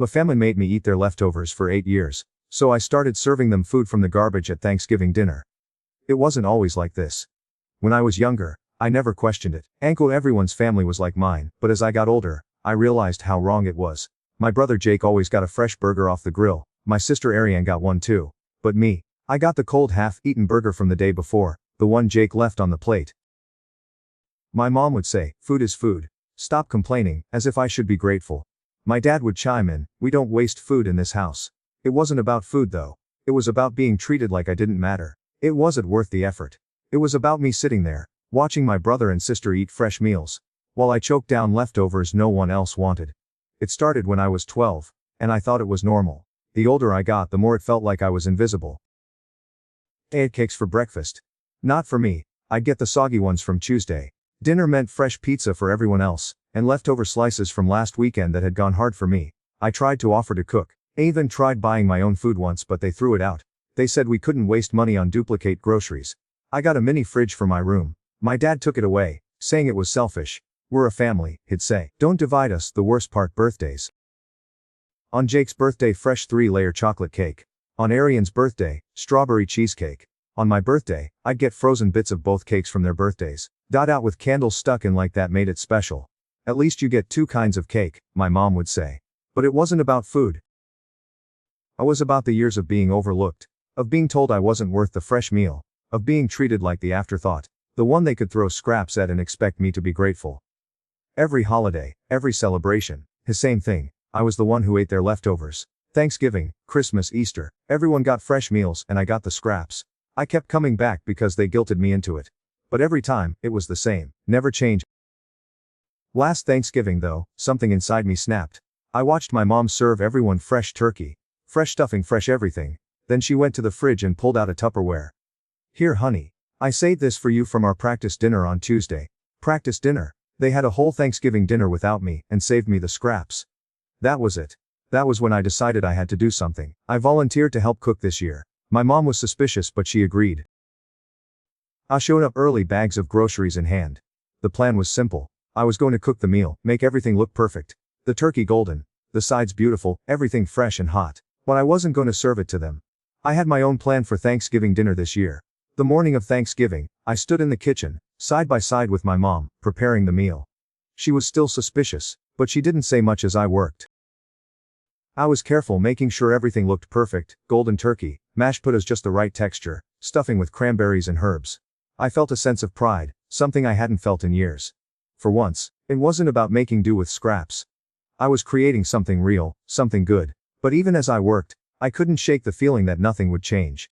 The family made me eat their leftovers for 8 years, so I started serving them food from the garbage at Thanksgiving dinner. It wasn't always like this. When I was younger, I never questioned it. Everyone's family was like mine, but as I got older, I realized how wrong it was. My brother Jake always got a fresh burger off the grill, my sister Ariane got one too. But me, I got the cold half-eaten burger from the day before, the one Jake left on the plate. My mom would say, "Food is food. Stop complaining," as if I should be grateful. My dad would chime in, "We don't waste food in this house." It wasn't about food though. It was about being treated like I didn't matter. It wasn't worth the effort. It was about me sitting there, watching my brother and sister eat fresh meals, while I choked down leftovers no one else wanted. It started when I was 12, and I thought it was normal. The older I got, the more it felt like I was invisible. I ate cakes for breakfast. Not for me. I'd get the soggy ones from Tuesday. Dinner meant fresh pizza for everyone else, and leftover slices from last weekend that had gone hard for me. I tried to offer to cook. I even tried buying my own food once, but they threw it out. They said we couldn't waste money on duplicate groceries. I got a mini fridge for my room. My dad took it away, saying it was selfish. "We're a family," he'd say. "Don't divide us." The worst part: birthdays. On Jake's birthday, fresh 3-layer chocolate cake. On Ariane's birthday, strawberry cheesecake. On my birthday, I'd get frozen bits of both cakes from their birthdays, out with candles stuck in like that made it special. "At least you get 2 kinds of cake," my mom would say. But it wasn't about food. It was about the years of being overlooked, of being told I wasn't worth the fresh meal, of being treated like the afterthought, the one they could throw scraps at and expect me to be grateful. Every holiday, every celebration, the same thing. I was the one who ate their leftovers. Thanksgiving, Christmas, Easter, everyone got fresh meals and I got the scraps. I kept coming back because they guilted me into it. But every time, it was the same, never changed. Last Thanksgiving though, something inside me snapped. I watched my mom serve everyone fresh turkey, fresh stuffing, fresh everything. Then she went to the fridge and pulled out a Tupperware. "Here, honey. I saved this for you from our practice dinner on Tuesday." Practice dinner? They had a whole Thanksgiving dinner without me, and saved me the scraps. That was it. That was when I decided I had to do something. I volunteered to help cook this year. My mom was suspicious, but she agreed. I showed up early, bags of groceries in hand. The plan was simple. I was going to cook the meal, make everything look perfect. The turkey golden, the sides beautiful, everything fresh and hot. But I wasn't going to serve it to them. I had my own plan for Thanksgiving dinner this year. The morning of Thanksgiving, I stood in the kitchen, side by side with my mom, preparing the meal. She was still suspicious, but she didn't say much as I worked. I was careful, making sure everything looked perfect: golden turkey, mashed potatoes just the right texture, stuffing with cranberries and herbs. I felt a sense of pride, something I hadn't felt in years. For once, it wasn't about making do with scraps. I was creating something real, something good. But even as I worked, I couldn't shake the feeling that nothing would change.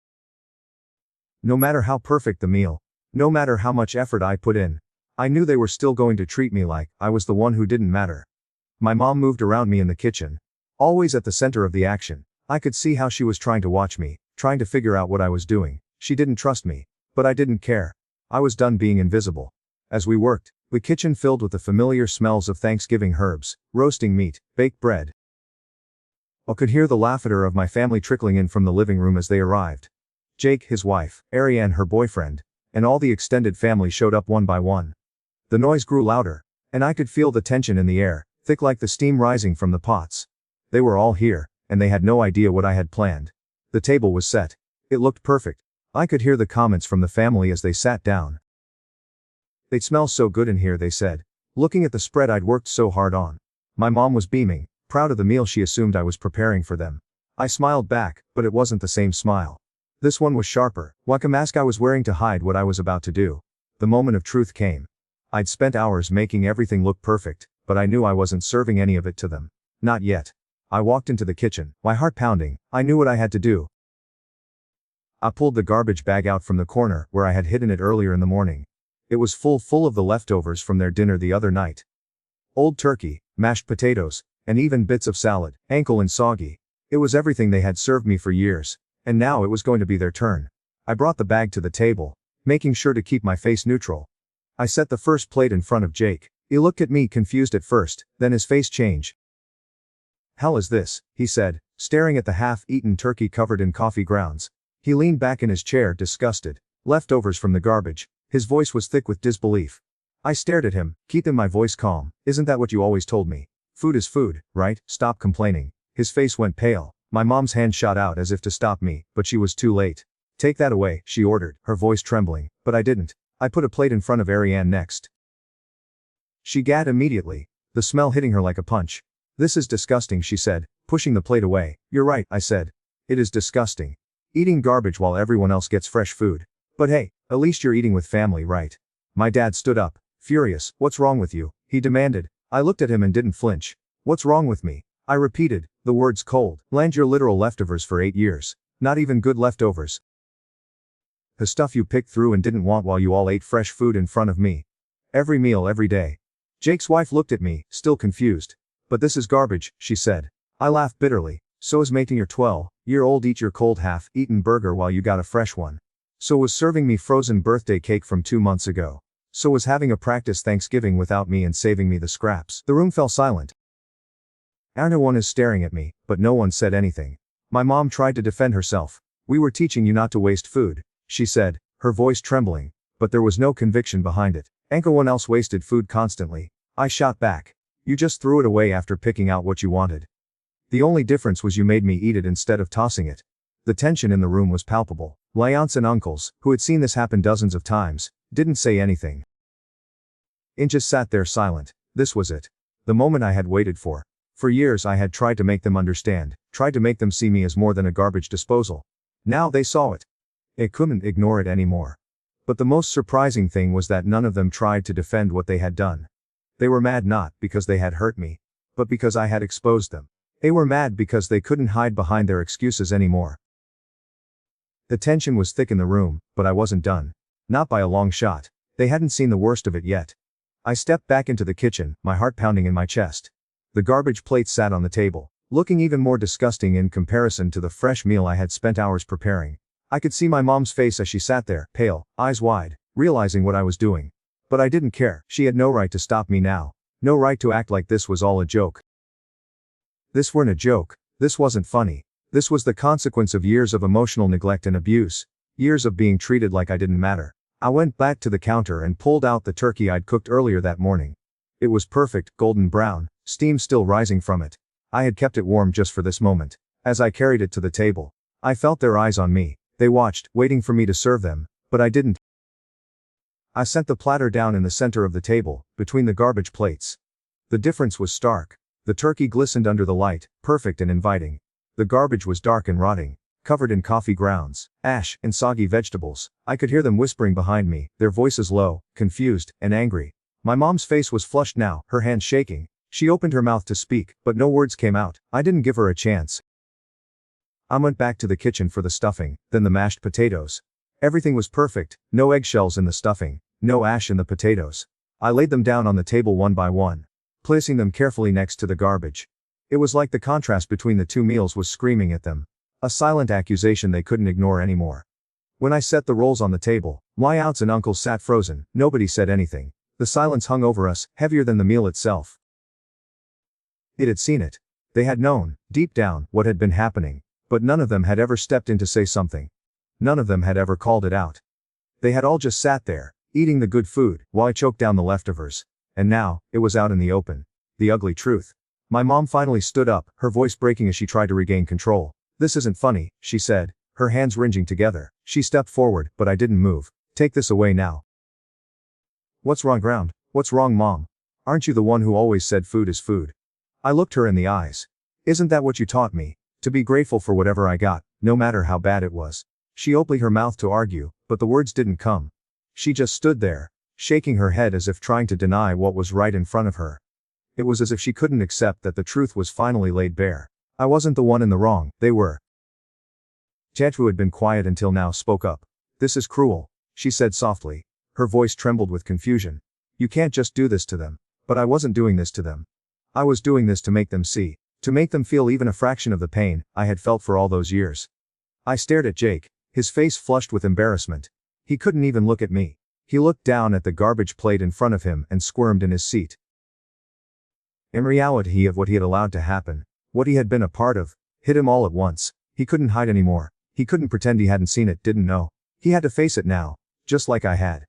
No matter how perfect the meal, no matter how much effort I put in, I knew they were still going to treat me like I was the one who didn't matter. My mom moved around me in the kitchen, always at the center of the action. I could see how she was trying to watch me, trying to figure out what I was doing. She didn't trust me, but I didn't care. I was done being invisible. As we worked, the kitchen filled with the familiar smells of Thanksgiving herbs, roasting meat, baked bread. I could hear the laughter of my family trickling in from the living room as they arrived. Jake, his wife, Ariane, her boyfriend, and all the extended family showed up one by one. The noise grew louder, and I could feel the tension in the air, thick like the steam rising from the pots. They were all here, and they had no idea what I had planned. The table was set. It looked perfect. I could hear the comments from the family as they sat down. "It smells so good in here," they said, looking at the spread I'd worked so hard on. My mom was beaming, proud of the meal she assumed I was preparing for them. I smiled back, but it wasn't the same smile. This one was sharper, like a mask I was wearing to hide what I was about to do. The moment of truth came. I'd spent hours making everything look perfect, but I knew I wasn't serving any of it to them. Not yet. I walked into the kitchen, my heart pounding. I knew what I had to do. I pulled the garbage bag out from the corner where I had hidden it earlier in the morning. It was full of the leftovers from their dinner the other night. Old turkey, mashed potatoes, and even bits of salad, ankle and soggy. It was everything they had served me for years, and now it was going to be their turn. I brought the bag to the table, making sure to keep my face neutral. I set the first plate in front of Jake. He looked at me, confused at first, then his face changed. "Hell is this?" he said, staring at the half-eaten turkey covered in coffee grounds. He leaned back in his chair, disgusted. Leftovers from the garbage. His voice was thick with disbelief. I stared at him, keeping my voice calm. "Isn't that what you always told me? Food is food, right? Stop complaining." His face went pale. My mom's hand shot out as if to stop me, but she was too late. Take that away, she ordered, her voice trembling, but I didn't. I put a plate in front of Ariane next. She gagged immediately, the smell hitting her like a punch. This is disgusting, she said, pushing the plate away. You're right, I said. It is disgusting. Eating garbage while everyone else gets fresh food. But hey, at least you're eating with family, right? My dad stood up, furious. What's wrong with you? He demanded. I looked at him and didn't flinch. What's wrong with me? I repeated, the words cold. Land your literal leftovers for 8 years. Not even good leftovers. The stuff you picked through and didn't want while you all ate fresh food in front of me. Every meal every day. Jake's wife looked at me, still confused. But this is garbage, she said. I laughed bitterly. So is making your 12-year-old eat your cold half-eaten burger while you got a fresh one. So was serving me frozen birthday cake from 2 months ago. So was having a practice Thanksgiving without me and saving me the scraps. The room fell silent. Everyone is staring at me, but no one said anything. My mom tried to defend herself. We were teaching you not to waste food, she said, her voice trembling, but there was no conviction behind it. Everyone else wasted food constantly. I shot back. You just threw it away after picking out what you wanted. The only difference was you made me eat it instead of tossing it. The tension in the room was palpable. My aunts and uncles, who had seen this happen dozens of times, didn't say anything. I just sat there silent. This was it. The moment I had waited for. For years I had tried to make them understand, tried to make them see me as more than a garbage disposal. Now they saw it. I couldn't ignore it anymore. But the most surprising thing was that none of them tried to defend what they had done. They were mad not because they had hurt me, but because I had exposed them. They were mad because they couldn't hide behind their excuses anymore. The tension was thick in the room, but I wasn't done. Not by a long shot. They hadn't seen the worst of it yet. I stepped back into the kitchen, my heart pounding in my chest. The garbage plate sat on the table, looking even more disgusting in comparison to the fresh meal I had spent hours preparing. I could see my mom's face as she sat there, pale, eyes wide, realizing what I was doing. But I didn't care. She had no right to stop me now. No right to act like this was all a joke. This weren't a joke. This wasn't funny. This was the consequence of years of emotional neglect and abuse. Years of being treated like I didn't matter. I went back to the counter and pulled out the turkey I'd cooked earlier that morning. It was perfect, golden brown, steam still rising from it. I had kept it warm just for this moment. As I carried it to the table, I felt their eyes on me. They watched, waiting for me to serve them, but I didn't. I set the platter down in the center of the table, between the garbage plates. The difference was stark. The turkey glistened under the light, perfect and inviting. The garbage was dark and rotting, covered in coffee grounds, ash, and soggy vegetables. I could hear them whispering behind me, their voices low, confused, and angry. My mom's face was flushed now, her hands shaking. She opened her mouth to speak, but no words came out. I didn't give her a chance. I went back to the kitchen for the stuffing, then the mashed potatoes. Everything was perfect, no eggshells in the stuffing, no ash in the potatoes. I laid them down on the table one by one, placing them carefully next to the garbage. It was like the contrast between the two meals was screaming at them. A silent accusation they couldn't ignore anymore. When I set the rolls on the table, my aunts and uncles sat frozen. Nobody said anything. The silence hung over us, heavier than the meal itself. It had seen it. They had known, deep down, what had been happening. But none of them had ever stepped in to say something. None of them had ever called it out. They had all just sat there, eating the good food, while I choked down the leftovers. And now, it was out in the open. The ugly truth. My mom finally stood up, her voice breaking as she tried to regain control. This isn't funny, she said, her hands wringing together. She stepped forward, but I didn't move. Take this away now. What's wrong, Ground? What's wrong, Mom? Aren't you the one who always said food is food? I looked her in the eyes. Isn't that what you taught me? To be grateful for whatever I got, no matter how bad it was. She opened her mouth to argue, but the words didn't come. She just stood there, shaking her head as if trying to deny what was right in front of her. It was as if she couldn't accept that the truth was finally laid bare. I wasn't the one in the wrong, they were. Jet, who had been quiet until now, spoke up. This is cruel, she said softly. Her voice trembled with confusion. You can't just do this to them. But I wasn't doing this to them. I was doing this to make them see. To make them feel even a fraction of the pain I had felt for all those years. I stared at Jake, his face flushed with embarrassment. He couldn't even look at me. He looked down at the garbage plate in front of him and squirmed in his seat. In reality, of what he had allowed to happen, what he had been a part of, hit him all at once. He couldn't hide anymore. He couldn't pretend he hadn't seen it, didn't know. He had to face it now, just like I had.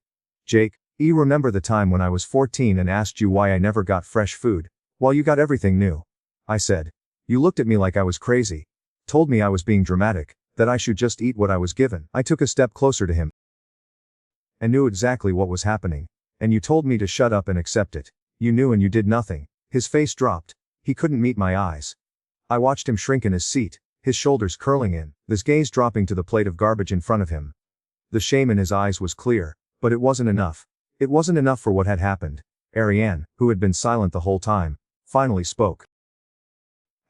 Jake, you remember the time when I was 14 and asked you why I never got fresh food, while you got everything new? I said. You looked at me like I was crazy. Told me I was being dramatic, that I should just eat what I was given. I took a step closer to him and knew exactly what was happening. And you told me to shut up and accept it. You knew and you did nothing. His face dropped. He couldn't meet my eyes. I watched him shrink in his seat, his shoulders curling in, his gaze dropping to the plate of garbage in front of him. The shame in his eyes was clear, but it wasn't enough. It wasn't enough for what had happened. Ariane, who had been silent the whole time, finally spoke.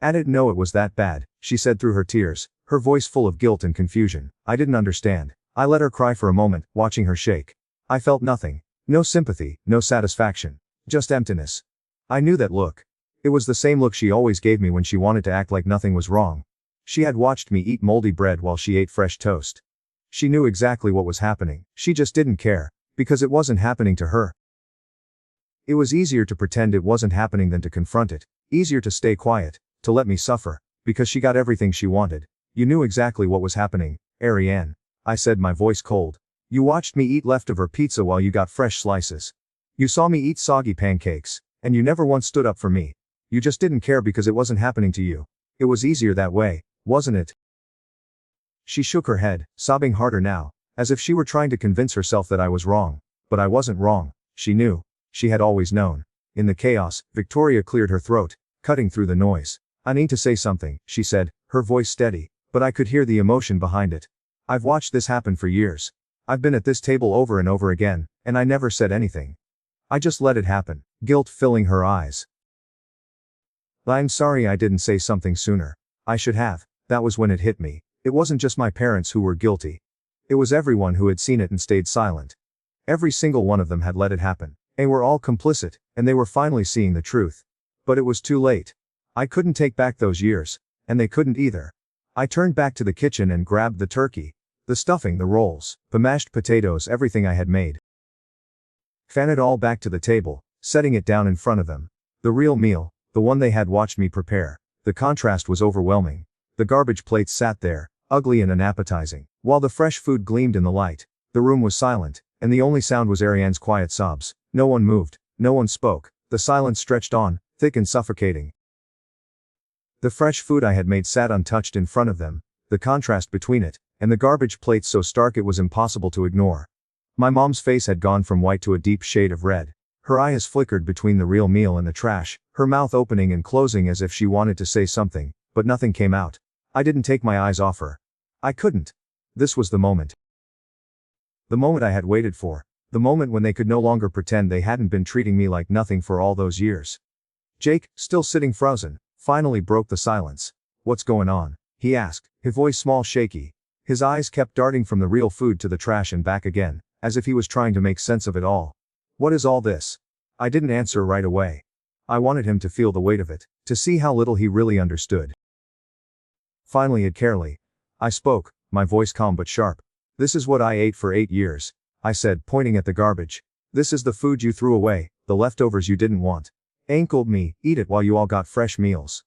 I didn't know it was that bad, she said through her tears, her voice full of guilt and confusion. I didn't understand. I let her cry for a moment, watching her shake. I felt nothing. No sympathy, no satisfaction. Just emptiness. I knew that look. It was the same look she always gave me when she wanted to act like nothing was wrong. She had watched me eat moldy bread while she ate fresh toast. She knew exactly what was happening. She just didn't care, because it wasn't happening to her. It was easier to pretend it wasn't happening than to confront it. Easier to stay quiet, to let me suffer, because she got everything she wanted. You knew exactly what was happening, Ariane. I said, my voice cold. You watched me eat leftover pizza while you got fresh slices. You saw me eat soggy pancakes, and you never once stood up for me. You just didn't care because it wasn't happening to you. It was easier that way, wasn't it? She shook her head, sobbing harder now, as if she were trying to convince herself that I was wrong. But I wasn't wrong. She knew. She had always known. In the chaos, Victoria cleared her throat, cutting through the noise. I need to say something, she said, her voice steady, but I could hear the emotion behind it. I've watched this happen for years. I've been at this table over and over again, and I never said anything. I just let it happen, guilt filling her eyes. I'm sorry I didn't say something sooner. I should have. That was when it hit me. It wasn't just my parents who were guilty. It was everyone who had seen it and stayed silent. Every single one of them had let it happen. They were all complicit, and they were finally seeing the truth. But it was too late. I couldn't take back those years, and they couldn't either. I turned back to the kitchen and grabbed the turkey, the stuffing, the rolls, the mashed potatoes, everything I had made. Fan it all back to the table, setting it down in front of them. The real meal, the one they had watched me prepare. The contrast was overwhelming. The garbage plates sat there, ugly and unappetizing, while the fresh food gleamed in the light. The room was silent, and the only sound was Ariane's quiet sobs. No one moved, no one spoke. The silence stretched on, thick and suffocating. The fresh food I had made sat untouched in front of them, the contrast between it and the garbage plates so stark it was impossible to ignore. My mom's face had gone from white to a deep shade of red. Her eyes flickered between the real meal and the trash, her mouth opening and closing as if she wanted to say something, but nothing came out. I didn't take my eyes off her. I couldn't. This was the moment. The moment I had waited for. The moment when they could no longer pretend they hadn't been treating me like nothing for all those years. Jake, still sitting frozen, finally broke the silence. What's going on? He asked, his voice small, shaky. His eyes kept darting from the real food to the trash and back again, as if he was trying to make sense of it all. What is all this? I didn't answer right away. I wanted him to feel the weight of it, to see how little he really understood. Finally, Ed Carely. I spoke, my voice calm but sharp. This is what I ate for 8 years. I said, pointing at the garbage. This is the food you threw away, the leftovers you didn't want. Ankled me, eat it while you all got fresh meals.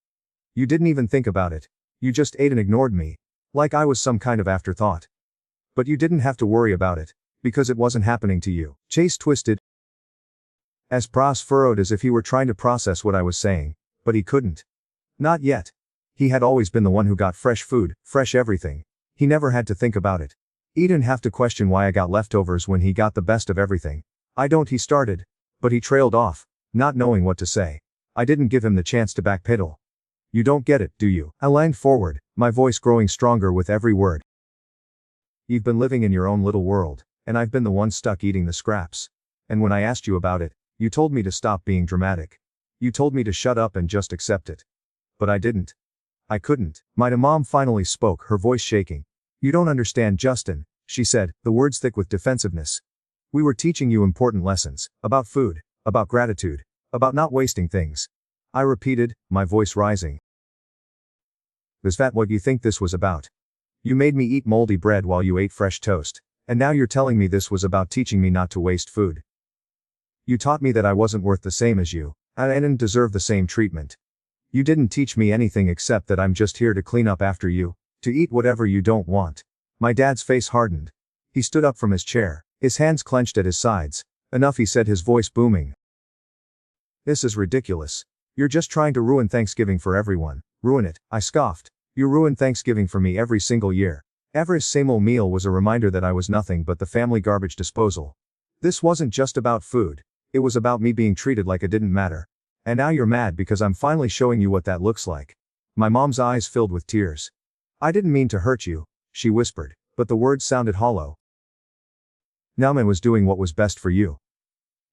You didn't even think about it. You just ate and ignored me. Like I was some kind of afterthought. But you didn't have to worry about it, because it wasn't happening to you. Chase twisted as brows furrowed as if he were trying to process what I was saying, but he couldn't. Not yet. He had always been the one who got fresh food, fresh everything. He never had to think about it. He didn't have to question why I got leftovers when he got the best of everything. He started. But he trailed off, not knowing what to say. I didn't give him the chance to backpedal. You don't get it, do you? I leaned forward, my voice growing stronger with every word. You've been living in your own little world, and I've been the one stuck eating the scraps. And when I asked you about it, you told me to stop being dramatic. You told me to shut up and just accept it. But I didn't. I couldn't. My mom finally spoke, her voice shaking. You don't understand, Justin, she said, the words thick with defensiveness. We were teaching you important lessons, about food, about gratitude, about not wasting things. I repeated, my voice rising. Is that what you think this was about? You made me eat moldy bread while you ate fresh toast, and now you're telling me this was about teaching me not to waste food. You taught me that I wasn't worth the same as you, and I didn't deserve the same treatment. You didn't teach me anything except that I'm just here to clean up after you, to eat whatever you don't want. My dad's face hardened. He stood up from his chair, his hands clenched at his sides. Enough, he said, his voice booming. This is ridiculous. You're just trying to ruin Thanksgiving for everyone. Ruin it, I scoffed. You ruin Thanksgiving for me every single year. Every same old meal was a reminder that I was nothing but the family garbage disposal. This wasn't just about food. It was about me being treated like it didn't matter. And now you're mad because I'm finally showing you what that looks like. My mom's eyes filled with tears. I didn't mean to hurt you, she whispered, but the words sounded hollow. Nauman was doing what was best for you.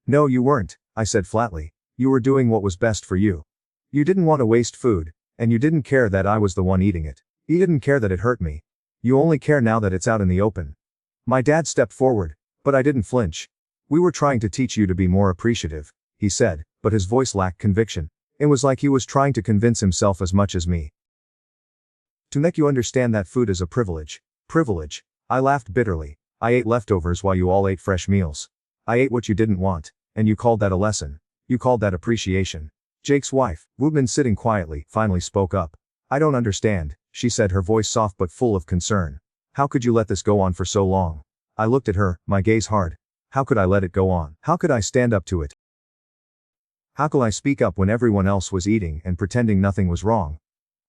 No, you weren't, I said flatly. You were doing what was best for you. You didn't want to waste food, and you didn't care that I was the one eating it. You didn't care that it hurt me. You only care now that it's out in the open. My dad stepped forward, but I didn't flinch. We were trying to teach you to be more appreciative, he said, but his voice lacked conviction. It was like he was trying to convince himself as much as me. To make you understand that food is a privilege. Privilege. I laughed bitterly. I ate leftovers while you all ate fresh meals. I ate what you didn't want, and you called that a lesson. You called that appreciation. Jake's wife, Woodman, sitting quietly, finally spoke up. I don't understand, she said, her voice soft but full of concern. How could you let this go on for so long? I looked at her, my gaze hard. How could I let it go on? How could I stand up to it? How could I speak up when everyone else was eating and pretending nothing was wrong?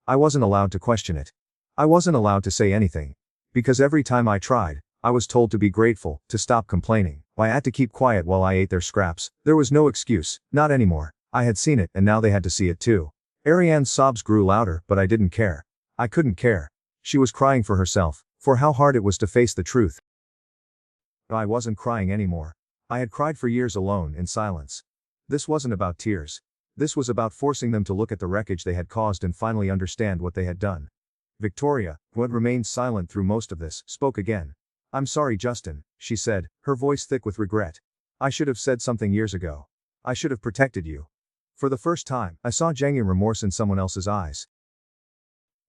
I wasn't allowed to question it. I wasn't allowed to say anything. Because every time I tried, I was told to be grateful, to stop complaining. I had to keep quiet while I ate their scraps. There was no excuse, not anymore. I had seen it, and now they had to see it too. Ariane's sobs grew louder, but I didn't care. I couldn't care. She was crying for herself, for how hard it was to face the truth. I wasn't crying anymore. I had cried for years alone, in silence. This wasn't about tears. This was about forcing them to look at the wreckage they had caused and finally understand what they had done. Victoria, who had remained silent through most of this, spoke again. I'm sorry, Justin, she said, her voice thick with regret. I should have said something years ago. I should have protected you. For the first time, I saw genuine remorse in someone else's eyes.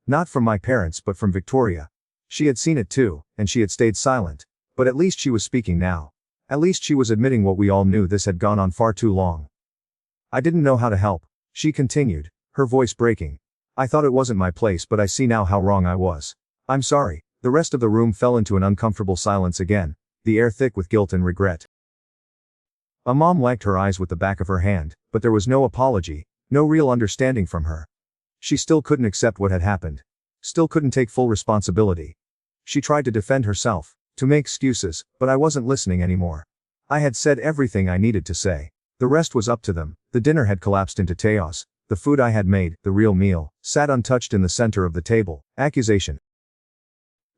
Not from my parents but from Victoria. She had seen it too, and she had stayed silent. But at least she was speaking now. At least she was admitting what we all knew: this had gone on far too long. I didn't know how to help, she continued, her voice breaking. I thought it wasn't my place, but I see now how wrong I was. I'm sorry. The rest of the room fell into an uncomfortable silence again, the air thick with guilt and regret. Mom wiped her eyes with the back of her hand, but there was no apology, no real understanding from her. She still couldn't accept what had happened. Still couldn't take full responsibility. She tried to defend herself, to make excuses, but I wasn't listening anymore. I had said everything I needed to say. The rest was up to them. The dinner had collapsed into chaos. The food I had made, the real meal, sat untouched in the center of the table. Accusation.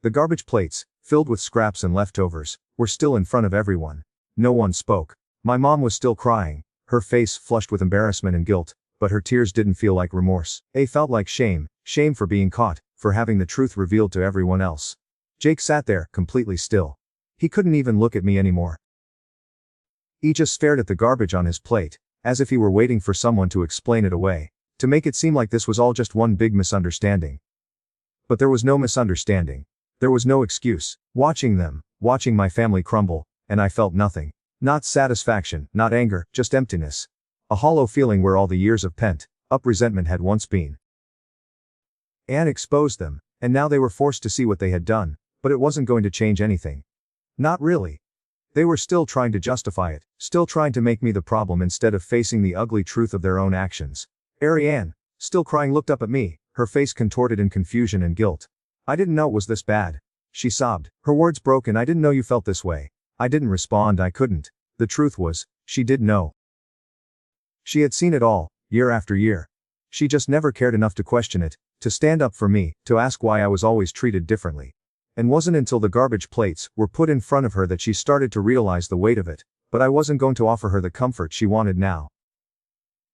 The garbage plates, filled with scraps and leftovers, were still in front of everyone. No one spoke. My mom was still crying, her face flushed with embarrassment and guilt, but her tears didn't feel like remorse. They felt like shame, shame for being caught, for having the truth revealed to everyone else. Jake sat there, completely still. He couldn't even look at me anymore. He just stared at the garbage on his plate, as if he were waiting for someone to explain it away, to make it seem like this was all just one big misunderstanding. But there was no misunderstanding. There was no excuse. Watching my family crumble, and I felt nothing. Not satisfaction, not anger, just emptiness. A hollow feeling where all the years of pent-up resentment had once been. Anne exposed them, and now they were forced to see what they had done, but it wasn't going to change anything. Not really. They were still trying to justify it, still trying to make me the problem instead of facing the ugly truth of their own actions. Ariane, still crying, looked up at me, her face contorted in confusion and guilt. I didn't know it was this bad. She sobbed, her words broken. I didn't know you felt this way. I didn't respond, I couldn't. The truth was, she did know. She had seen it all, year after year. She just never cared enough to question it, to stand up for me, to ask why I was always treated differently. And wasn't until the garbage plates were put in front of her that she started to realize the weight of it, but I wasn't going to offer her the comfort she wanted now.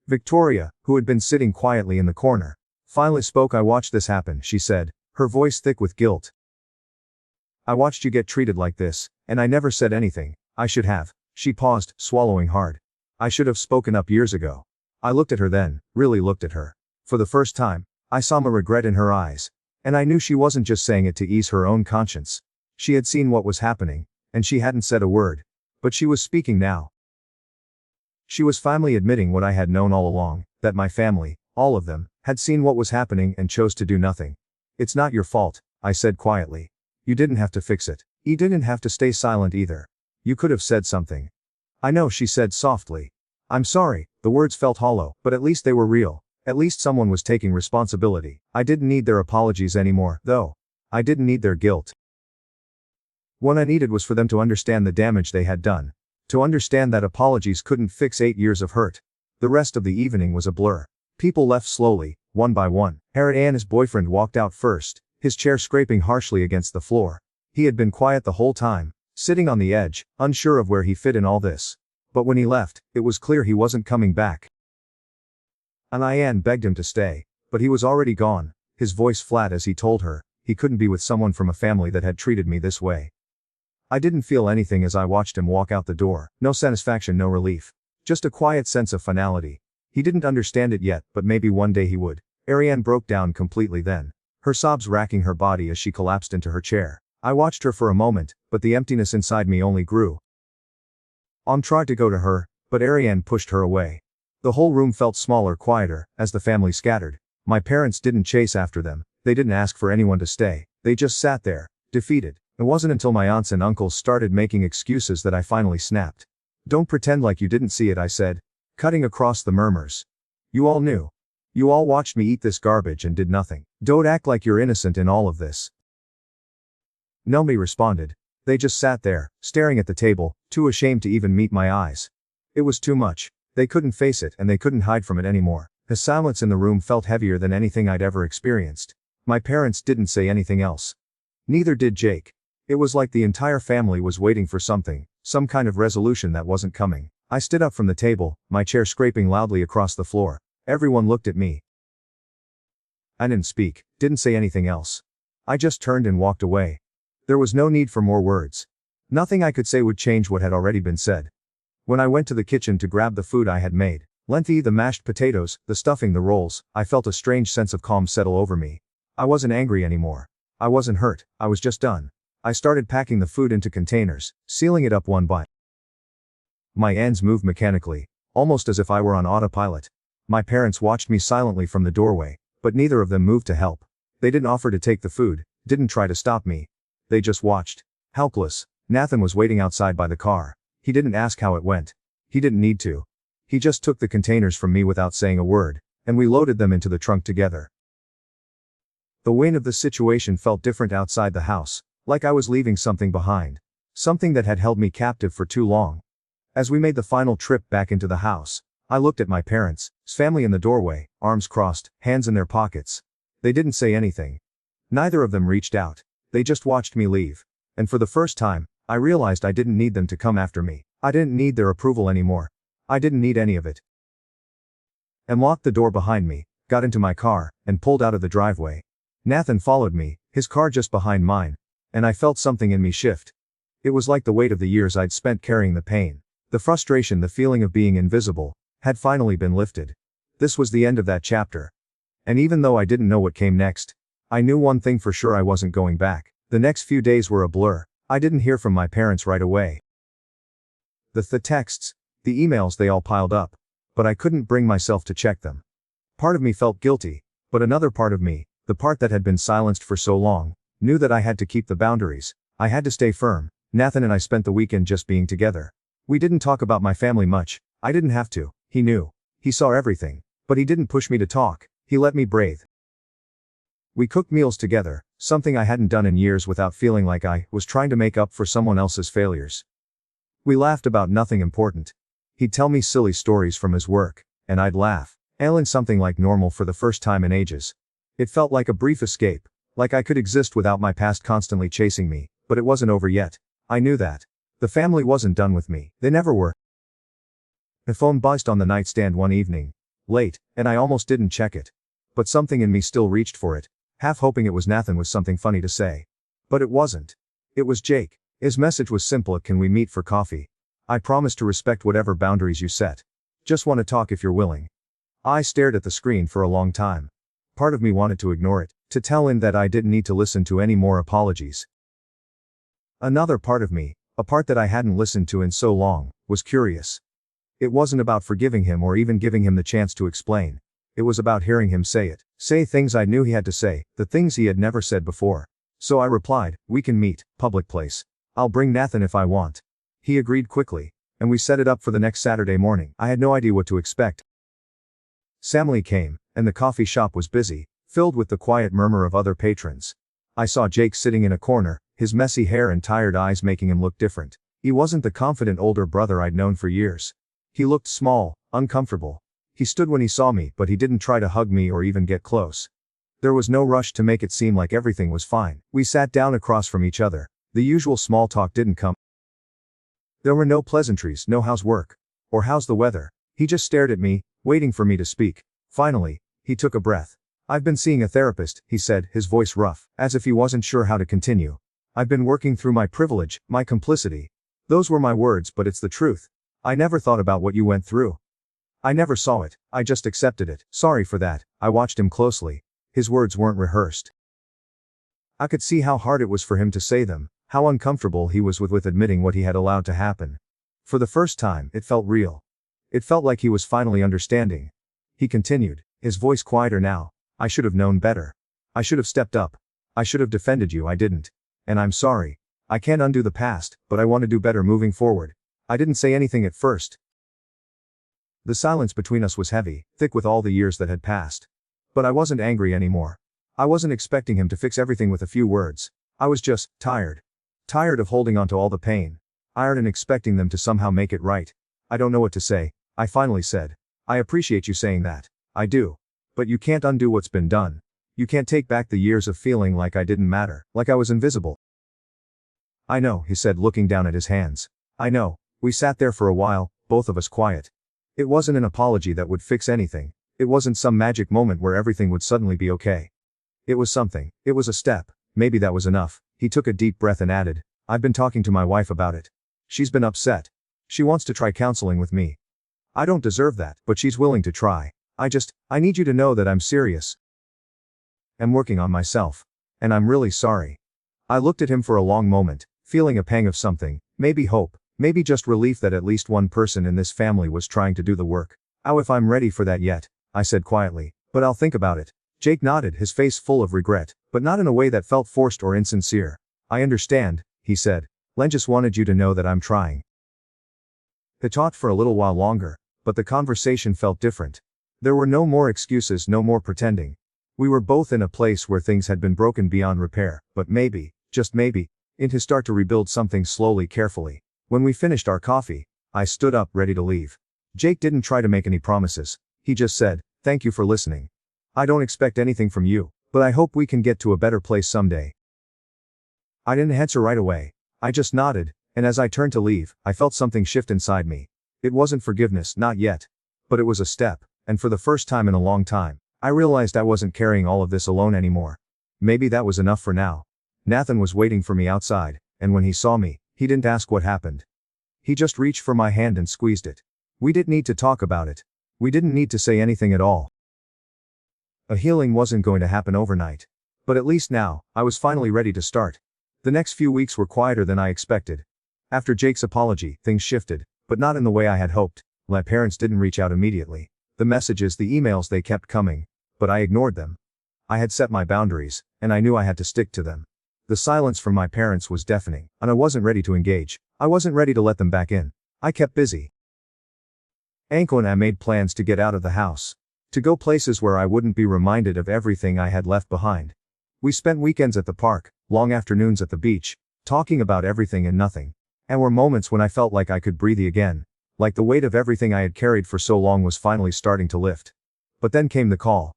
Victoria, who had been sitting quietly in the corner, finally spoke. I watched this happen, she said, her voice thick with guilt. I watched you get treated like this, and I never said anything. I should have. She paused, swallowing hard. I should have spoken up years ago. I looked at her then, really looked at her. For the first time, I saw my regret in her eyes. And I knew she wasn't just saying it to ease her own conscience. She had seen what was happening, and she hadn't said a word. But she was speaking now. She was finally admitting what I had known all along, that my family, all of them, had seen what was happening and chose to do nothing. It's not your fault, I said quietly. You didn't have to fix it. You didn't have to stay silent either. You could have said something. I know, she said softly. I'm sorry, the words felt hollow, but at least they were real. At least someone was taking responsibility. I didn't need their apologies anymore, though. I didn't need their guilt. What I needed was for them to understand the damage they had done. To understand that apologies couldn't fix 8 years of hurt. The rest of the evening was a blur. People left slowly, one by one. Ariane's boyfriend walked out first, his chair scraping harshly against the floor. He had been quiet the whole time, sitting on the edge, unsure of where he fit in all this. But when he left, it was clear he wasn't coming back. And Ariane begged him to stay, but he was already gone, his voice flat as he told her, he couldn't be with someone from a family that had treated me this way. I didn't feel anything as I watched him walk out the door, no satisfaction, no relief. Just a quiet sense of finality. He didn't understand it yet, but maybe one day he would. Ariane broke down completely then, her sobs racking her body as she collapsed into her chair. I watched her for a moment, but the emptiness inside me only grew. Tried to go to her, but Ariane pushed her away. The whole room felt smaller, quieter, as the family scattered. My parents didn't chase after them, they didn't ask for anyone to stay, they just sat there, defeated. It wasn't until my aunts and uncles started making excuses that I finally snapped. Don't pretend like you didn't see it, I said, cutting across the murmurs. You all knew. You all watched me eat this garbage and did nothing. Don't act like you're innocent in all of this. Nobody responded. They just sat there, staring at the table, too ashamed to even meet my eyes. It was too much. They couldn't face it and they couldn't hide from it anymore. The silence in the room felt heavier than anything I'd ever experienced. My parents didn't say anything else. Neither did Jake. It was like the entire family was waiting for something, some kind of resolution that wasn't coming. I stood up from the table, my chair scraping loudly across the floor. Everyone looked at me. I didn't speak, didn't say anything else. I just turned and walked away. There was no need for more words. Nothing I could say would change what had already been said. When I went to the kitchen to grab the food I had made, lentil, the mashed potatoes, the stuffing, the rolls, I felt a strange sense of calm settle over me. I wasn't angry anymore. I wasn't hurt, I was just done. I started packing the food into containers, sealing it up one by. My hands moved mechanically, almost as if I were on autopilot. My parents watched me silently from the doorway, but neither of them moved to help. They didn't offer to take the food, didn't try to stop me. They just watched. Helpless. Nathan was waiting outside by the car. He didn't ask how it went. He didn't need to. He just took the containers from me without saying a word, and we loaded them into the trunk together. The weight of the situation felt different outside the house, like I was leaving something behind. Something that had held me captive for too long. As we made the final trip back into the house, I looked at my parents, family in the doorway, arms crossed, hands in their pockets. They didn't say anything. Neither of them reached out. They just watched me leave. And for the first time, I realized I didn't need them to come after me. I didn't need their approval anymore. I didn't need any of it. And locked the door behind me, got into my car, and pulled out of the driveway. Nathan followed me, his car just behind mine. And I felt something in me shift. It was like the weight of the years I'd spent carrying the pain. The frustration, the feeling of being invisible, had finally been lifted. This was the end of that chapter. And even though I didn't know what came next, I knew one thing for sure: I wasn't going back. The next few days were a blur. I didn't hear from my parents right away. The texts, the emails, they all piled up. But I couldn't bring myself to check them. Part of me felt guilty, but another part of me, the part that had been silenced for so long, knew that I had to keep the boundaries. I had to stay firm. Nathan and I spent the weekend just being together. We didn't talk about my family much. I didn't have to. He knew. He saw everything. But he didn't push me to talk. He let me breathe. We cooked meals together, something I hadn't done in years without feeling like I was trying to make up for someone else's failures. We laughed about nothing important. He'd tell me silly stories from his work, and I'd laugh. Ellen, something like normal for the first time in ages. It felt like a brief escape. Like I could exist without my past constantly chasing me, but it wasn't over yet. I knew that. The family wasn't done with me. They never were. The phone buzzed on the nightstand one evening. Late, and I almost didn't check it. But something in me still reached for it, half hoping it was Nathan with something funny to say. But it wasn't. It was Jake. His message was simple: can we meet for coffee? I promise to respect whatever boundaries you set. Just want to talk if you're willing. I stared at the screen for a long time. Part of me wanted to ignore it, to tell him that I didn't need to listen to any more apologies. Another part of me, a part that I hadn't listened to in so long, was curious. It wasn't about forgiving him or even giving him the chance to explain. It was about hearing him say it. Say things I knew he had to say, the things he had never said before. So I replied, we can meet, public place. I'll bring Nathan if I want. He agreed quickly. and we set it up for the next Saturday morning. I had no idea what to expect. Samly came, and the coffee shop was busy, filled with the quiet murmur of other patrons. I saw Jake sitting in a corner, his messy hair and tired eyes making him look different. He wasn't the confident older brother I'd known for years. He looked small, uncomfortable. He stood when he saw me, but he didn't try to hug me or even get close. There was no rush to make it seem like everything was fine. We sat down across from each other. The usual small talk didn't come. There were no pleasantries, no how's work, or how's the weather. He just stared at me, waiting for me to speak. Finally, he took a breath. I've been seeing a therapist, he said, his voice rough, as if he wasn't sure how to continue. I've been working through my privilege, my complicity. Those were my words, but it's the truth. I never thought about what you went through. I never saw it, I just accepted it. Sorry for that. I watched him closely. His words weren't rehearsed. I could see how hard it was for him to say them, how uncomfortable he was with admitting what he had allowed to happen. For the first time, it felt real. It felt like he was finally understanding. He continued, his voice quieter now. I should have known better. I should have stepped up. I should have defended you. I didn't. And I'm sorry. I can't undo the past, but I want to do better moving forward. I didn't say anything at first. The silence between us was heavy, thick with all the years that had passed. But I wasn't angry anymore. I wasn't expecting him to fix everything with a few words. I was just tired. Tired of holding on to all the pain. Tired and expecting them to somehow make it right. I don't know what to say, I finally said. I appreciate you saying that. I do. But you can't undo what's been done. You can't take back the years of feeling like I didn't matter, like I was invisible. I know, he said, looking down at his hands. I know. We sat there for a while, both of us quiet. It wasn't an apology that would fix anything. It wasn't some magic moment where everything would suddenly be okay. It was something. It was a step. Maybe that was enough. He took a deep breath and added, I've been talking to my wife about it. She's been upset. She wants to try counseling with me. I don't deserve that, but she's willing to try. I need you to know that I'm serious. I'm working on myself. And I'm really sorry. I looked at him for a long moment, feeling a pang of something, maybe hope, maybe just relief that at least one person in this family was trying to do the work. Oh, if I'm ready for that yet, I said quietly, but I'll think about it. Jake nodded, his face full of regret, but not in a way that felt forced or insincere. I understand, he said. Len just wanted you to know that I'm trying. It talked for a little while longer, but the conversation felt different. There were no more excuses, no more pretending. We were both in a place where things had been broken beyond repair, but maybe, just maybe, in to start to rebuild something slowly, carefully. When we finished our coffee, I stood up, ready to leave. Jake didn't try to make any promises. He just said, thank you for listening. I don't expect anything from you, but I hope we can get to a better place someday. I didn't answer right away. I just nodded, and as I turned to leave, I felt something shift inside me. It wasn't forgiveness, not yet. But it was a step, and for the first time in a long time, I realized I wasn't carrying all of this alone anymore. Maybe that was enough for now. Nathan was waiting for me outside, and when he saw me, he didn't ask what happened. He just reached for my hand and squeezed it. We didn't need to talk about it. We didn't need to say anything at all. A healing wasn't going to happen overnight. But at least now, I was finally ready to start. The next few weeks were quieter than I expected. After Jake's apology, things shifted, but not in the way I had hoped. My parents didn't reach out immediately. The messages, the emails, they kept coming. But I ignored them. I had set my boundaries, and I knew I had to stick to them. The silence from my parents was deafening, and I wasn't ready to engage. I wasn't ready to let them back in. I kept busy. Anko and I made plans to get out of the house. To go places where I wouldn't be reminded of everything I had left behind. We spent weekends at the park, long afternoons at the beach, talking about everything and nothing. And were moments when I felt like I could breathe again. Like the weight of everything I had carried for so long was finally starting to lift. But then came the call.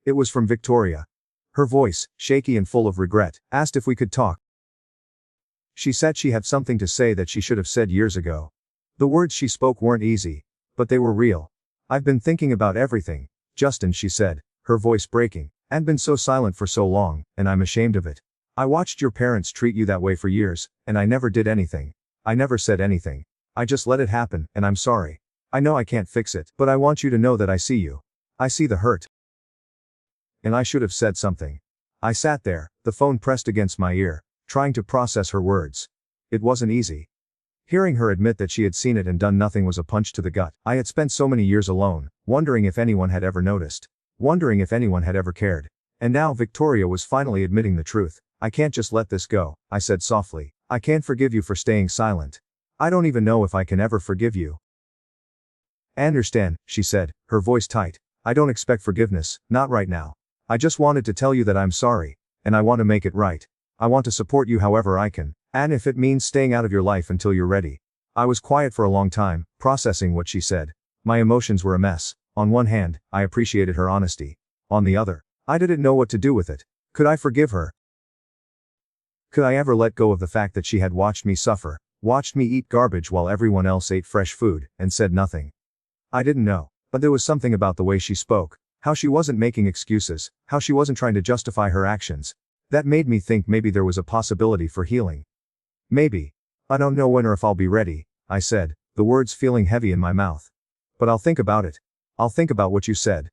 It was from Victoria. Her voice, shaky and full of regret, asked if we could talk. She said she had something to say that she should have said years ago. The words she spoke weren't easy, but they were real. I've been thinking about everything, Justin, she said, her voice breaking, and been so silent for so long, and I'm ashamed of it. I watched your parents treat you that way for years, and I never did anything. I never said anything. I just let it happen, and I'm sorry. I know I can't fix it, but I want you to know that I see you. I see the hurt. And I should have said something. I sat there, the phone pressed against my ear, trying to process her words. It wasn't easy. Hearing her admit that she had seen it and done nothing was a punch to the gut. I had spent so many years alone, wondering if anyone had ever noticed. Wondering if anyone had ever cared. And now Victoria was finally admitting the truth. I can't just let this go, I said softly. I can't forgive you for staying silent. I don't even know if I can ever forgive you. I understand, she said, her voice tight. I don't expect forgiveness, not right now. I just wanted to tell you that I'm sorry, and I want to make it right. I want to support you however I can, and if it means staying out of your life until you're ready. I was quiet for a long time, processing what she said. My emotions were a mess. On one hand, I appreciated her honesty. On the other, I didn't know what to do with it. Could I forgive her? Could I ever let go of the fact that she had watched me suffer, watched me eat garbage while everyone else ate fresh food, and said nothing? I didn't know, but there was something about the way she spoke, how she wasn't making excuses, how she wasn't trying to justify her actions, that made me think maybe there was a possibility for healing. Maybe. I don't know when or if I'll be ready, I said, the words feeling heavy in my mouth. But I'll think about it. I'll think about what you said.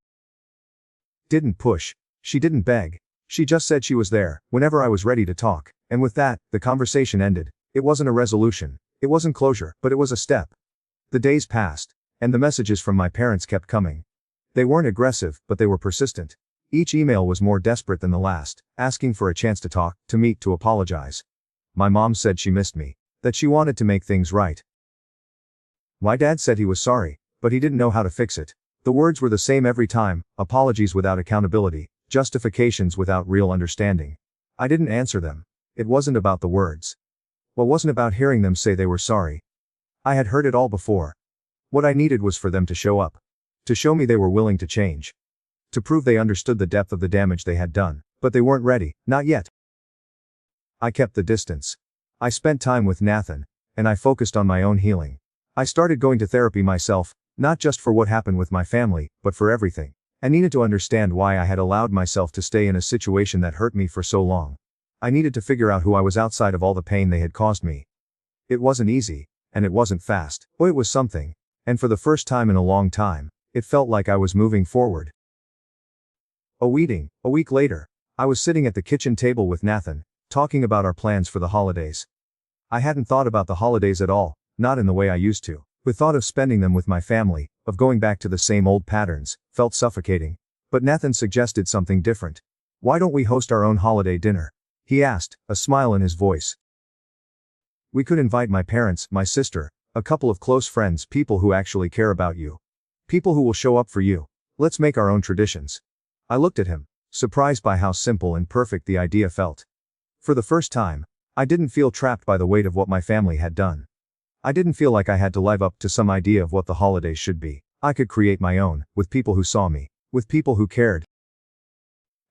Didn't push. She didn't beg. She just said she was there, whenever I was ready to talk, and with that, the conversation ended. It wasn't a resolution. It wasn't closure, but it was a step. The days passed, and the messages from my parents kept coming. They weren't aggressive, but they were persistent. Each email was more desperate than the last, asking for a chance to talk, to meet, to apologize. My mom said she missed me, that she wanted to make things right. My dad said he was sorry, but he didn't know how to fix it. The words were the same every time, apologies without accountability, justifications without real understanding. I didn't answer them. It wasn't about the words. It wasn't about hearing them say they were sorry. I had heard it all before. What I needed was for them to show up. To show me they were willing to change. To prove they understood the depth of the damage they had done, but they weren't ready, not yet. I kept the distance. I spent time with Nathan, and I focused on my own healing. I started going to therapy myself, not just for what happened with my family, but for everything. I needed to understand why I had allowed myself to stay in a situation that hurt me for so long. I needed to figure out who I was outside of all the pain they had caused me. It wasn't easy, and it wasn't fast, but it was something. And for the first time in a long time, it felt like I was moving forward. A week later, I was sitting at the kitchen table with Nathan, talking about our plans for the holidays. I hadn't thought about the holidays at all, not in the way I used to. The thought of spending them with my family, of going back to the same old patterns, felt suffocating. But Nathan suggested something different. Why don't we host our own holiday dinner? He asked, a smile in his voice. We could invite my parents, my sister, a couple of close friends, people who actually care about you. People who will show up for you. Let's make our own traditions. I looked at him, surprised by how simple and perfect the idea felt. For the first time, I didn't feel trapped by the weight of what my family had done. I didn't feel like I had to live up to some idea of what the holidays should be. I could create my own, with people who saw me, with people who cared.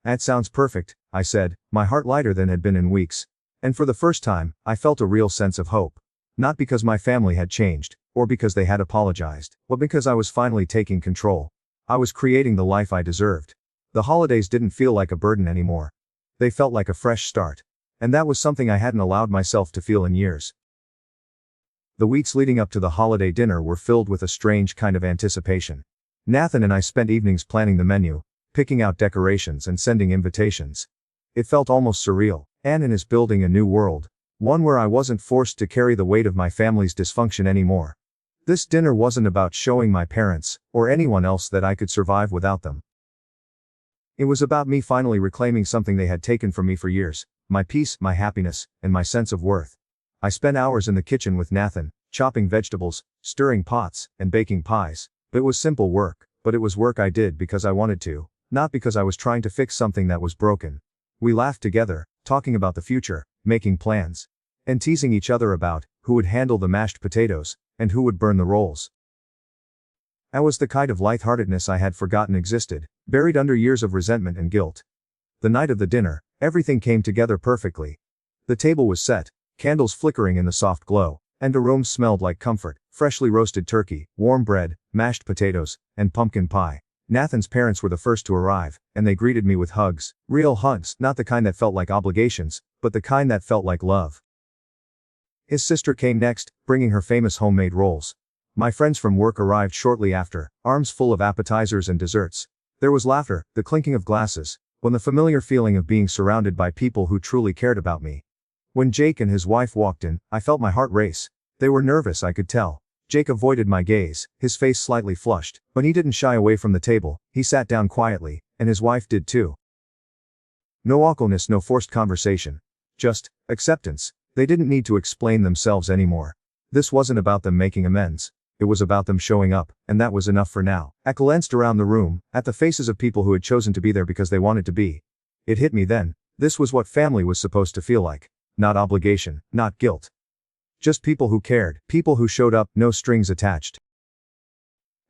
That sounds perfect, I said, my heart lighter than had been in weeks. And for the first time, I felt a real sense of hope. Not because my family had changed, or because they had apologized, but because I was finally taking control. I was creating the life I deserved. The holidays didn't feel like a burden anymore. They felt like a fresh start. And that was something I hadn't allowed myself to feel in years. The weeks leading up to the holiday dinner were filled with a strange kind of anticipation. Nathan and I spent evenings planning the menu, picking out decorations and sending invitations. It felt almost surreal. Annan is building a new world. One where I wasn't forced to carry the weight of my family's dysfunction anymore. This dinner wasn't about showing my parents, or anyone else, that I could survive without them. It was about me finally reclaiming something they had taken from me for years, my peace, my happiness, and my sense of worth. I spent hours in the kitchen with Nathan, chopping vegetables, stirring pots, and baking pies. It was simple work, but it was work I did because I wanted to, not because I was trying to fix something that was broken. We laughed together, talking about the future, making plans, and teasing each other about who would handle the mashed potatoes, and who would burn the rolls. That was the kind of lightheartedness I had forgotten existed, buried under years of resentment and guilt. The night of the dinner, everything came together perfectly. The table was set, candles flickering in the soft glow, and the room smelled like comfort, freshly roasted turkey, warm bread, mashed potatoes, and pumpkin pie. Nathan's parents were the first to arrive, and they greeted me with hugs, real hugs, not the kind that felt like obligations, but the kind that felt like love. His sister came next, bringing her famous homemade rolls. My friends from work arrived shortly after, arms full of appetizers and desserts. There was laughter, the clinking of glasses, and the familiar feeling of being surrounded by people who truly cared about me. When Jake and his wife walked in, I felt my heart race. They were nervous, I could tell. Jake avoided my gaze, his face slightly flushed, but he didn't shy away from the table. He sat down quietly, and his wife did too. No awkwardness, no forced conversation. Just acceptance. They didn't need to explain themselves anymore. This wasn't about them making amends. It was about them showing up, and that was enough for now. I glanced around the room, at the faces of people who had chosen to be there because they wanted to be. It hit me then. This was what family was supposed to feel like. Not obligation, not guilt. Just people who cared, people who showed up, no strings attached.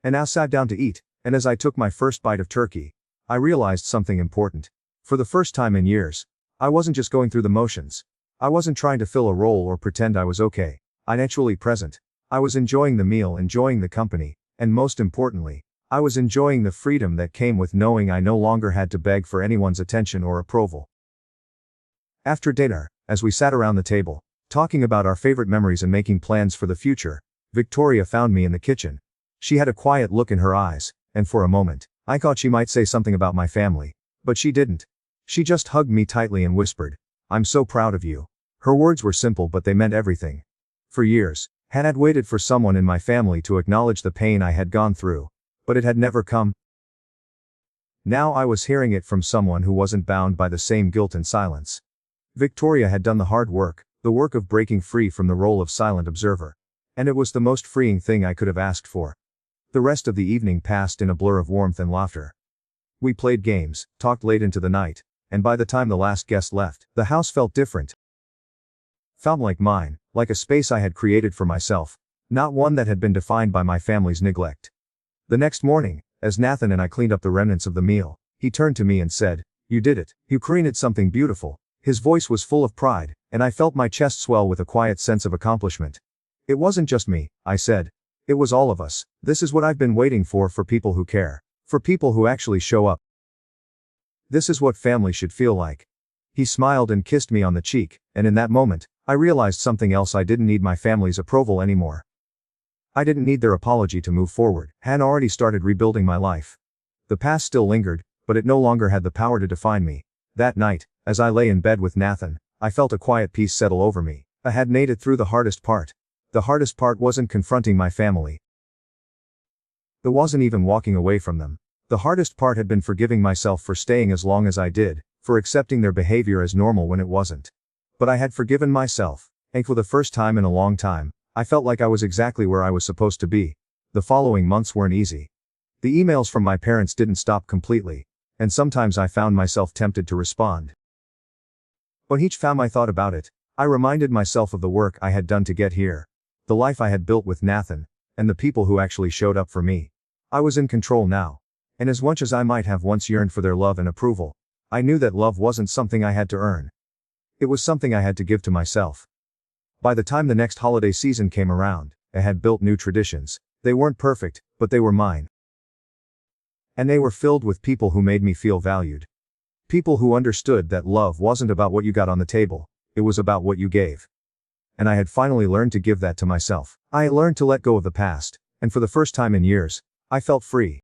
And now sat down to eat, and as I took my first bite of turkey, I realized something important. For the first time in years, I wasn't just going through the motions. I wasn't trying to fill a role or pretend I was okay. I'm actually present. I was enjoying the meal, enjoying the company, and most importantly, I was enjoying the freedom that came with knowing I no longer had to beg for anyone's attention or approval. After dinner, as we sat around the table, talking about our favorite memories and making plans for the future, Victoria found me in the kitchen. She had a quiet look in her eyes, and for a moment, I thought she might say something about my family. But she didn't. She just hugged me tightly and whispered, "I'm so proud of you." Her words were simple, but they meant everything. For years, I'd waited for someone in my family to acknowledge the pain I had gone through, but it had never come. Now I was hearing it from someone who wasn't bound by the same guilt and silence. Victoria had done the hard work, the work of breaking free from the role of silent observer. And it was the most freeing thing I could have asked for. The rest of the evening passed in a blur of warmth and laughter. We played games, talked late into the night, and by the time the last guest left, the house felt different. Felt like mine, like a space I had created for myself, not one that had been defined by my family's neglect. The next morning, as Nathan and I cleaned up the remnants of the meal, he turned to me and said, "You did it. You created something beautiful." His voice was full of pride, and I felt my chest swell with a quiet sense of accomplishment. "It wasn't just me," I said. "It was all of us. This is what I've been waiting for people who care. For people who actually show up. This is what family should feel like." He smiled and kissed me on the cheek, and in that moment, I realized something else. I didn't need my family's approval anymore. I didn't need their apology to move forward. I had already started rebuilding my life. The past still lingered, but it no longer had the power to define me. That night, as I lay in bed with Nathan, I felt a quiet peace settle over me. I had made it through the hardest part. The hardest part wasn't confronting my family. It wasn't even walking away from them. The hardest part had been forgiving myself for staying as long as I did, for accepting their behavior as normal when it wasn't. But I had forgiven myself, and for the first time in a long time, I felt like I was exactly where I was supposed to be. The following months weren't easy. The emails from my parents didn't stop completely, and sometimes I found myself tempted to respond. But each time I thought about it, I reminded myself of the work I had done to get here, the life I had built with Nathan, and the people who actually showed up for me. I was in control now. And as much as I might have once yearned for their love and approval, I knew that love wasn't something I had to earn. It was something I had to give to myself. By the time the next holiday season came around, I had built new traditions. They weren't perfect, but they were mine. And they were filled with people who made me feel valued. People who understood that love wasn't about what you got on the table, it was about what you gave. And I had finally learned to give that to myself. I had learned to let go of the past, and for the first time in years, I felt free.